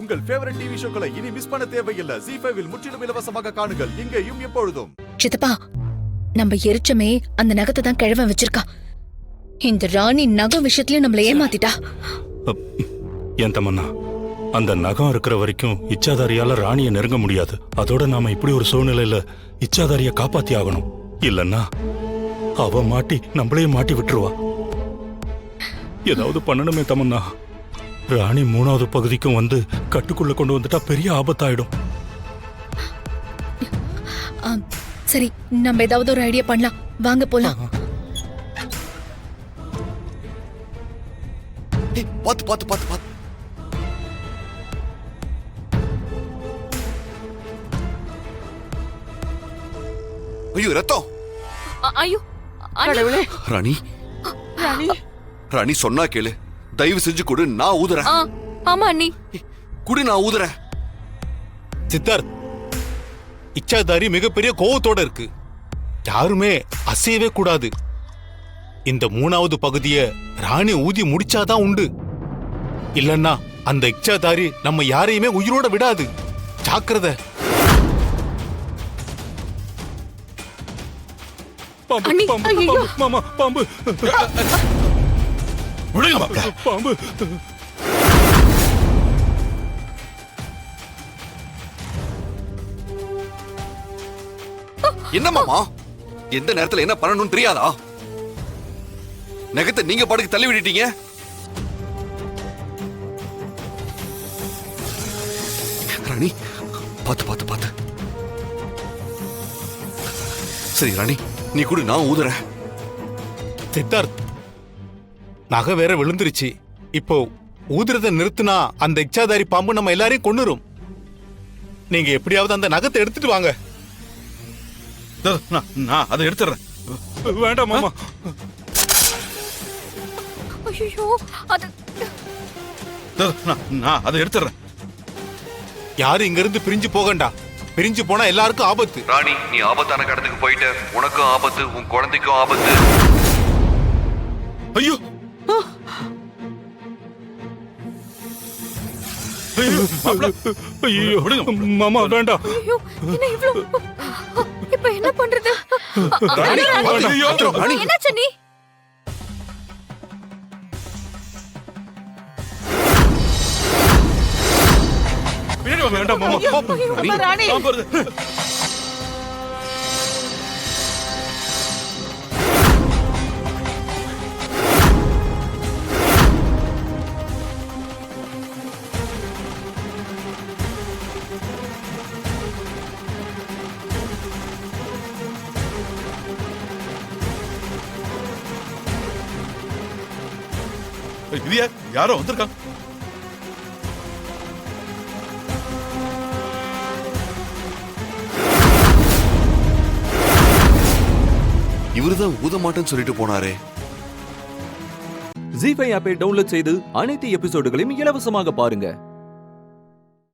உங்கள் favourite TV ஷோக்களை இனி miss பண்ண தேவையில்லை. ZEE5 இல் முற்றிலும் இலவசமாக காணுங்கள். இங்கேயும் எப்பொழுதும். சித்தப்பா, நம்ம எரிச்சமே அந்த நகத்தை தான் கிழவன் வச்சிருக்கா. இந்த ராணி நகம் விஷயத்திலயும் நம்மள ஏமாத்திட்டா. என் தமன்னா, அந்த நகம் இருக்கிற வரைக்கும் இச்சாதாரியால ராணியை நெருங்க முடியாது. அதோட நாம இப்படி ஒரு சூழ்நிலையில இச்சாதாரிய காப்பாத்தி ஆகணும். இல்லன்னா அவ மாட்டி நம்மளையே மாட்டி விட்டுருவா. ஏதாவது பண்ணணுமே தமன்னா. ராணி 3வது பகுதிக்கும் வந்து கட்டுக்குள்ள கொண்டு வந்துட்டா பெரிய ஆபத்தாயிடும். சரி, நம்ம ஏதாவது ஒரு ஐடியா பண்ணலாம். வாங்க போலாம். பாத்து பாத்து பாத்து பாத்து. ஐயோ ரத்தம். ஐயோ கடவுளே. ராணி ராணி ராணி சொன்னா கேளு. தயவு செஞ்சு கொடு, நான் ஊதுறேன். ஆமா அண்ணி, குடி, நான் ஊதுறேன். சித்தார்த், இச்சாதாரி மிகப்பெரிய கோவத்தோட இருக்கு. யாருமே அசையவே கூடாது. இந்த 3வது பகுதியை ராணி ஊதி முடிச்சாதான் உண்டு. இல்லன்னா அந்த இச்சாதாரி நம்ம யாரையுமே உயிரோட விடாது. ஜாக்கிரதை. பாம்பு, அண்ணி, பாம்பு, ஐயையோ. பாம்பு, மாமா, பாம்பு. பாம்பு. என்ன மாமா, எந்த நேரத்துல என்ன பண்ணணும்னு தெரியாதா? நகத்தை நீங்க பாட்டுக்கு தள்ளி விட்டுட்டீங்க. ராணி பாத்து பாத்து பாத்து. சரி ராணி, நீ கூட, நான் ஊதுறேன். சித்தார்த், நகை வேற விழுந்துருச்சு. இப்போ ஊதுறத நிறுத்தினா அந்த இச்சாதாரி பாம்பு நம்ம எல்லாரையும் கொன்னுரும். நீங்க எப்படியாவது அந்த நகத்தை எடுத்துட்டு வாங்க. நான் அதை எடுத்துறேன். வேண்டாம் மாமா. ஐயோ, அது நான் அதை எடுத்துறேன். யாரும் இங்க இருந்து பிரிஞ்சு போகண்டா. பிரிஞ்சு போனா எல்லாருக்கும் ஆபத்து. ராணி, நீ ஆபத்தான கடத்துக்கு போயிட்ட. உனக்கும் ஆபத்து, உன் குழந்தைக்கும் ஆபத்து. ஐயோ ஐயோ, மாமா வேண்டாம். ஐயோ, என்ன இவ்ளோ? இப்போ என்ன பண்றது? ராணி, என்னாச்சு நீ? வேண்டாம் மாமா. ராணி இது யாரோ வந்திருக்காங்க. இவருதான் ஊத மாட்டேன்னு சொல்லிட்டு போனாரே. ZEE5 ஆப்பை டவுன்லோட் செய்து அனைத்து எபிசோடுகளையும் இலவசமாக பாருங்க.